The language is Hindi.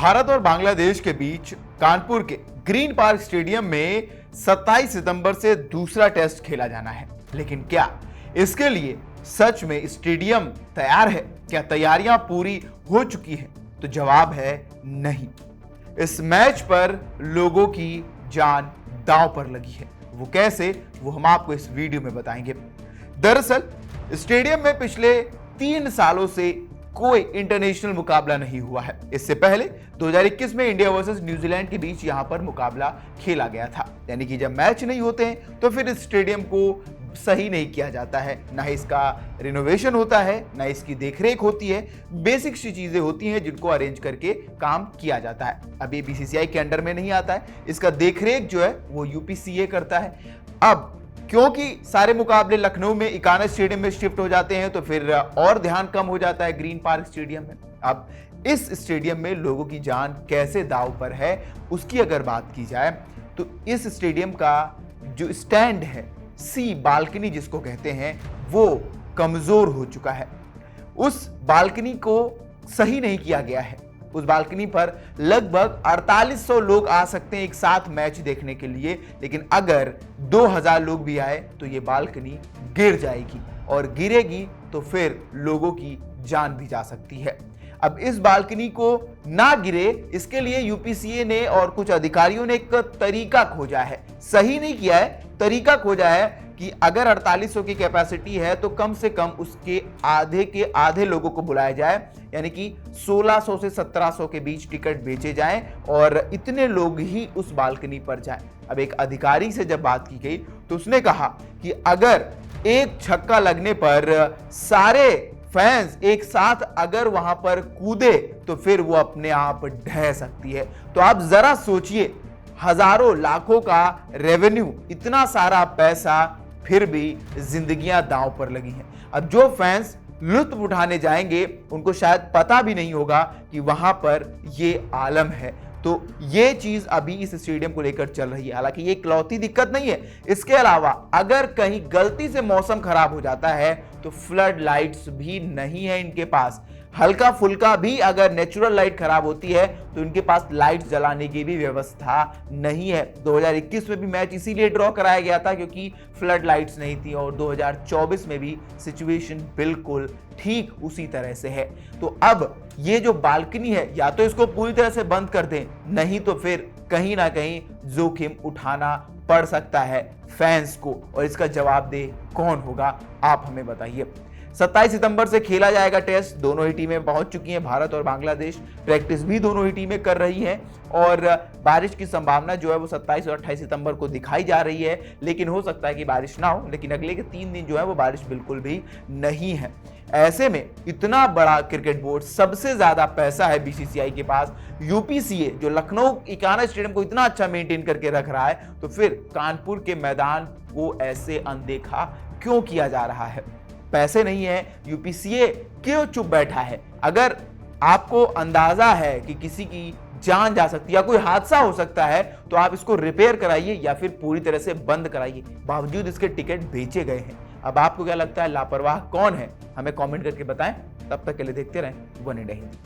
भारत और बांग्लादेश के बीच कानपुर के ग्रीन पार्क स्टेडियम में 27 सितंबर से दूसरा टेस्ट खेला जाना है। लेकिन क्या इसके लिए सच में स्टेडियम तैयार है? क्या तैयारियां पूरी हो चुकी हैं? तो जवाब है नहीं। इस मैच पर लोगों की जान दांव पर लगी है। वो कैसे, वो हम आपको इस वीडियो में बताएंगे। दरअसल स्टेडियम में पिछले 3 सालों से कोई इंटरनेशनल मुकाबला नहीं हुआ है। इससे पहले 2021 में इंडिया वर्सेस न्यूजीलैंड के बीच यहां पर मुकाबला खेला गया था। यानी कि जब मैच नहीं होते हैं तो फिर इस स्टेडियम को सही नहीं किया जाता है, ना ही इसका रिनोवेशन होता है, ना इसकी देखरेख होती है। बेसिक सी चीजें होती हैं जिनको अरेंज करके काम किया जाता है। अब ये बीसीसीआई के अंडर में नहीं आता है, इसका देखरेख जो है वो यूपीसीए करता है। अब क्योंकि सारे मुकाबले लखनऊ में इकाना स्टेडियम में शिफ्ट हो जाते हैं तो फिर और ध्यान कम हो जाता है ग्रीन पार्क स्टेडियम में। अब इस स्टेडियम में लोगों की जान कैसे दांव पर है उसकी अगर बात की जाए तो इस स्टेडियम का जो स्टैंड है, सी बालकनी जिसको कहते हैं, वो कमजोर हो चुका है। उस बालकनी को सही नहीं किया गया है। उस बालकनी पर लगभग 4800 लोग आ सकते हैं एक साथ मैच देखने के लिए, लेकिन अगर 2000 लोग भी आए तो ये बालकनी गिर जाएगी, और गिरेगी तो फिर लोगों की जान भी जा सकती है। अब इस बालकनी को ना गिरे इसके लिए यूपीसीए ने और कुछ अधिकारियों ने एक तरीका खोजा है। सही नहीं किया है, तरीका खोजा है कि अगर 4800 की कैपेसिटी है तो कम से कम उसके आधे के आधे लोगों को बुलाया जाए, यानी कि 1600 से 1700 के बीच टिकट बेचे जाएं और इतने लोग ही उस बालकनी पर जाएं। अब एक अधिकारी से जब बात की गई तो उसने कहा कि अगर एक छक्का लगने पर सारे फैंस एक साथ अगर वहां पर कूदे तो फिर वो अपने आप ढह सकती है। तो आप जरा सोचिए, हजारों लाखों का रेवेन्यू, इतना सारा पैसा, फिर भी जिंदगियां दांव पर लगी हैं। अब जो फैंस लुत्फ उठाने जाएंगे उनको शायद पता भी नहीं होगा कि वहां पर ये आलम है। तो ये चीज अभी इस स्टेडियम को लेकर चल रही है। हालांकि ये इकलौती दिक्कत नहीं है, इसके अलावा अगर कहीं गलती से मौसम खराब हो जाता है तो फ्लड लाइट्स भी नहीं है इनके पास। हल्का फुल्का भी अगर नेचुरल लाइट खराब होती है तो इनके पास लाइट जलाने की भी व्यवस्था नहीं है। 2021 में भी मैच इसीलिए ड्रॉ कराया गया था क्योंकि फ्लड लाइट्स नहीं थी, और 2024 में भी सिचुएशन बिल्कुल ठीक उसी तरह से है। तो अब ये जो बालकनी है, या तो इसको पूरी तरह से बंद कर दें, नहीं तो फिर कहीं ना कहीं जोखिम उठाना पड़ सकता है फैंस को, और इसका जवाब दे कौन होगा, आप हमें बताइए। 27 सितंबर से खेला जाएगा टेस्ट। दोनों ही टीमें पहुंच चुकी हैं, भारत और बांग्लादेश। प्रैक्टिस भी दोनों ही टीमें कर रही हैं, और बारिश की संभावना जो है वो 27 और 28 सितंबर को दिखाई जा रही है। लेकिन हो सकता है कि बारिश ना हो, लेकिन अगले के 3 दिन जो है वो बारिश बिल्कुल भी नहीं है। ऐसे में इतना बड़ा क्रिकेट बोर्ड, सबसे ज्यादा पैसा है बीसीसीआई के पास, यूपीसीए जो लखनऊ इकाना स्टेडियम को इतना अच्छा मेंटेन करके रख रहा है, तो फिर कानपुर के मैदान को ऐसे अनदेखा क्यों किया जा रहा है? पैसे नहीं है, यूपीसीए क्यों चुप बैठा है? अगर आपको अंदाजा है कि किसी की जान जा सकती है या कोई हादसा हो सकता है तो आप इसको रिपेयर कराइए या फिर पूरी तरह से बंद कराइए। बावजूद इसके टिकट बेचे गए हैं। अब आपको क्या लगता है, लापरवाह कौन है? हमें कमेंट करके बताएं। तब तक के लिए देखते रहें वन इंडिया हिंदी।